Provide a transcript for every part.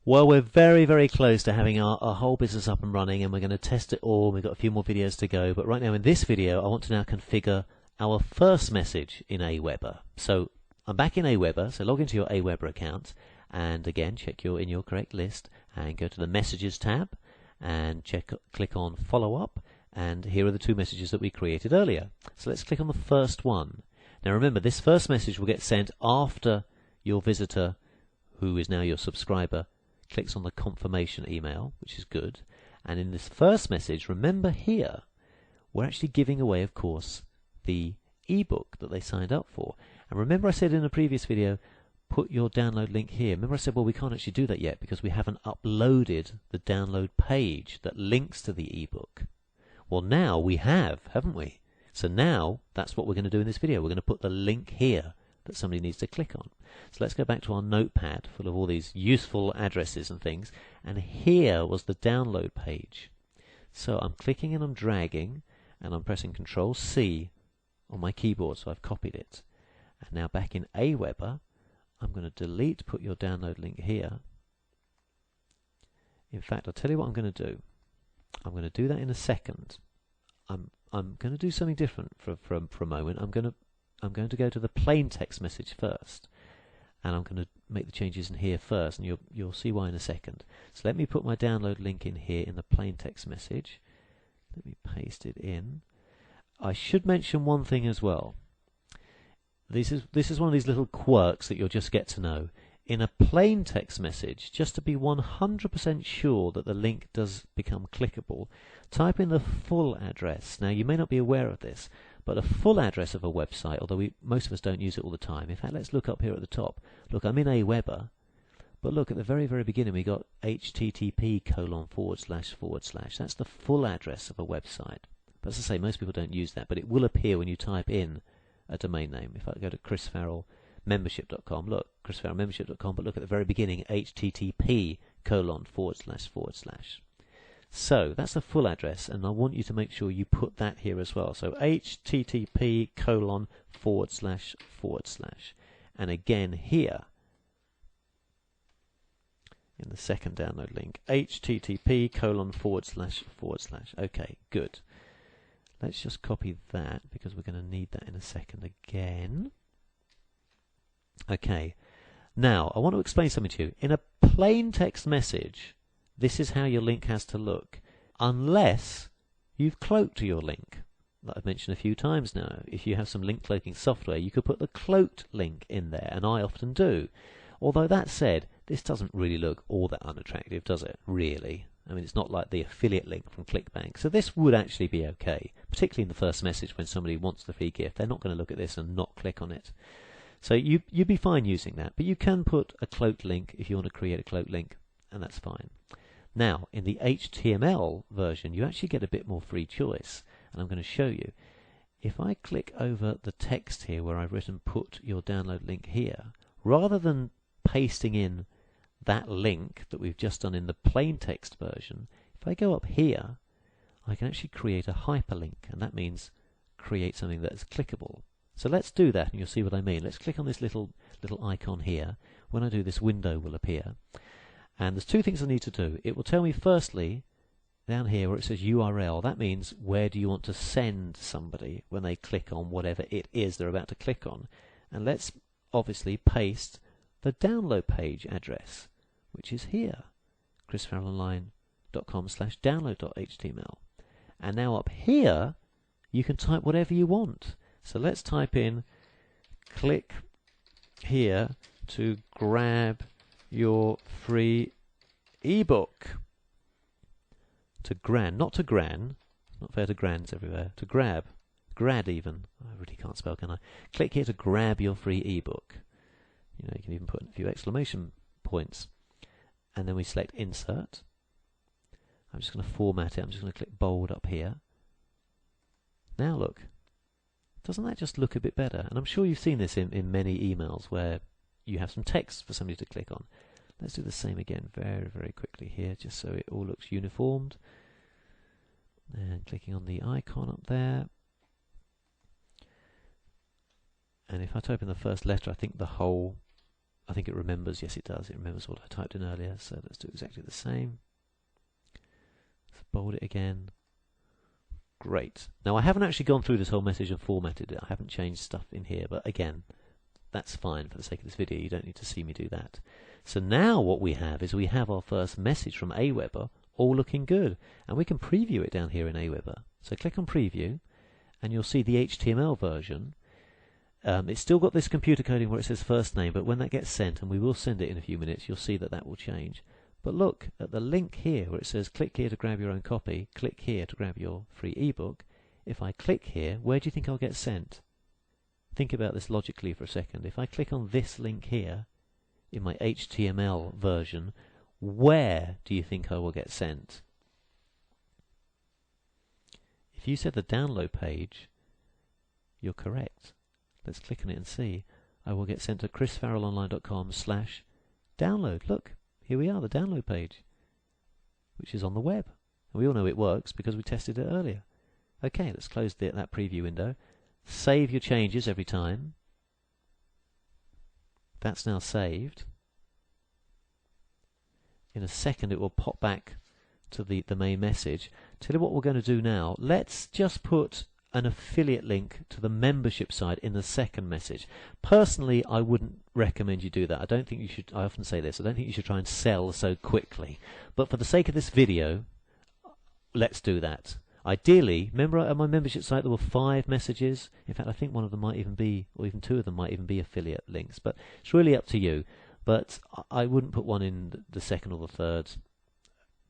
Well, we're very, very close to having our whole business up and running, and we're going to test it all. We've got a few more videos to go, but right now in this video I want to now configure our first message in Aweber. So I'm back in Aweber, so log into your Aweber account, and again check you're in your correct list, and go to the Messages tab, and click on Follow Up, and here are the two messages that we created earlier. So let's click on the first one. Now remember, this first message will get sent after your visitor, who is now your subscriber, clicks on the confirmation email, which is good. And in this first message, remember here, we're actually giving away, of course, the ebook that they signed up for. And remember I said in a previous video, put your download link here. Remember I said, well, we can't actually do that yet because we haven't uploaded the download page that links to the ebook. Well, now we have, haven't we? So now that's what we're going to do in this video. We're going to put the link here that somebody needs to click on. So let's go back to our notepad full of all these useful addresses and things, and here was the download page. So I'm clicking and I'm dragging and I'm pressing Control C on my keyboard, so I've copied it. And now back in Aweber, I'm going to delete put your download link here. In fact, I'll tell you what I'm going to do. I'm going to do that in a second. I'm going to do something different for a moment. I'm going to go to the plain text message first, and I'm going to make the changes in here first, and you'll see why in a second. So let me put my download link in here in the plain text message. Let me paste it in. I should mention one thing as well. This is one of these little quirks that you'll just get to know. In a plain text message, just to be 100% sure that the link does become clickable, type in the full address. Now you may not be aware of this, but a full address of a website, although most of us don't use it all the time. In fact, let's look up here at the top. Look, I'm in Aweber, but look, at the very, very beginning we got http://. That's the full address of a website. But as I say, most people don't use that, but it will appear when you type in a domain name. If I go to chrisfarrellmembership.com, look, chrisfarrellmembership.com, but look at the very beginning, http://. So that's the full address, and I want you to make sure you put that here as well. So http://. And again here, in the second download link, http://. Okay, good. Let's just copy that because we're going to need that in a second again. Okay, now I want to explain something to you. In a plain text message, this is how your link has to look, unless you've cloaked your link. Like I've mentioned a few times now, if you have some link cloaking software, you could put the cloaked link in there, and I often do. Although that said, this doesn't really look all that unattractive, does it? Really? I mean, it's not like the affiliate link from ClickBank. So this would actually be okay, particularly in the first message when somebody wants the free gift. They're not going to look at this and not click on it. So you'd be fine using that, but you can put a cloaked link if you want to create a cloaked link, and that's fine. Now, in the HTML version, you actually get a bit more free choice, and I'm going to show you. If I click over the text here where I've written put your download link here, rather than pasting in that link that we've just done in the plain text version, if I go up here, I can actually create a hyperlink, and that means create something that is clickable. So let's do that, and you'll see what I mean. Let's click on this little icon here. When I do, this window will appear. And there's two things I need to do. It will tell me firstly, down here where it says URL, that means where do you want to send somebody when they click on whatever it is they're about to click on. And let's obviously paste the download page address, which is here, chrisfarrellonline.com/download.html. And now up here, you can type whatever you want. So let's type in, click here to grab your free ebook. To gran, not to gran, not fair to grans everywhere, to grab, grad even. I really can't spell, can I? Click here to grab your free ebook. You know, you can even put a few exclamation points. And then we select insert. I'm just going to format it. I'm just going to click bold up here. Now look, doesn't that just look a bit better? And I'm sure you've seen this in many emails where you have some text for somebody to click on. Let's do the same again very, very quickly here, just so it all looks uniformed. And clicking on the icon up there. And if I type in the first letter, I think the whole I think it remembers. Yes, it does. It remembers what I typed in earlier. So let's do exactly the same. Let's bold it again. Great. Now I haven't actually gone through this whole message and formatted it. I haven't changed stuff in here, but again, that's fine for the sake of this video. You don't need to see me do that. So now what we have is we have our first message from Aweber all looking good, and we can preview it down here in Aweber. So click on preview and you'll see the HTML version. It's still got this computer coding where it says first name, but when that gets sent, and we will send it in a few minutes, you'll see that that will change. But look at the link here where it says click here to grab your own copy, click here to grab your free ebook. If I click here, where do you think I'll get sent? Think about this logically for a second. If I click on this link here in my HTML version, where do you think I will get sent? If you said the download page, you're correct. Let's click on it and see. I will get sent to chrisfarrellonline.com/download. Look, here we are, the download page, which is on the web. And we all know it works because we tested it earlier. Okay, let's close that preview window. Save your changes every time. That's now saved. In a second it will pop back to the main message. Tell you what we're going to do now. Let's just put an affiliate link to the membership side in the second message. Personally, I wouldn't recommend you do that. I don't think you should, I often say this, I don't think you should try and sell so quickly. But for the sake of this video, let's do that. Ideally, remember at my membership site there were 5 messages. In fact, I think one of them might even be, or even 2 of them might even be affiliate links. But it's really up to you. But I wouldn't put one in the second or the third,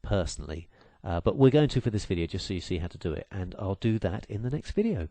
personally. But we're going to for this video, just so you see how to do it. And I'll do that in the next video.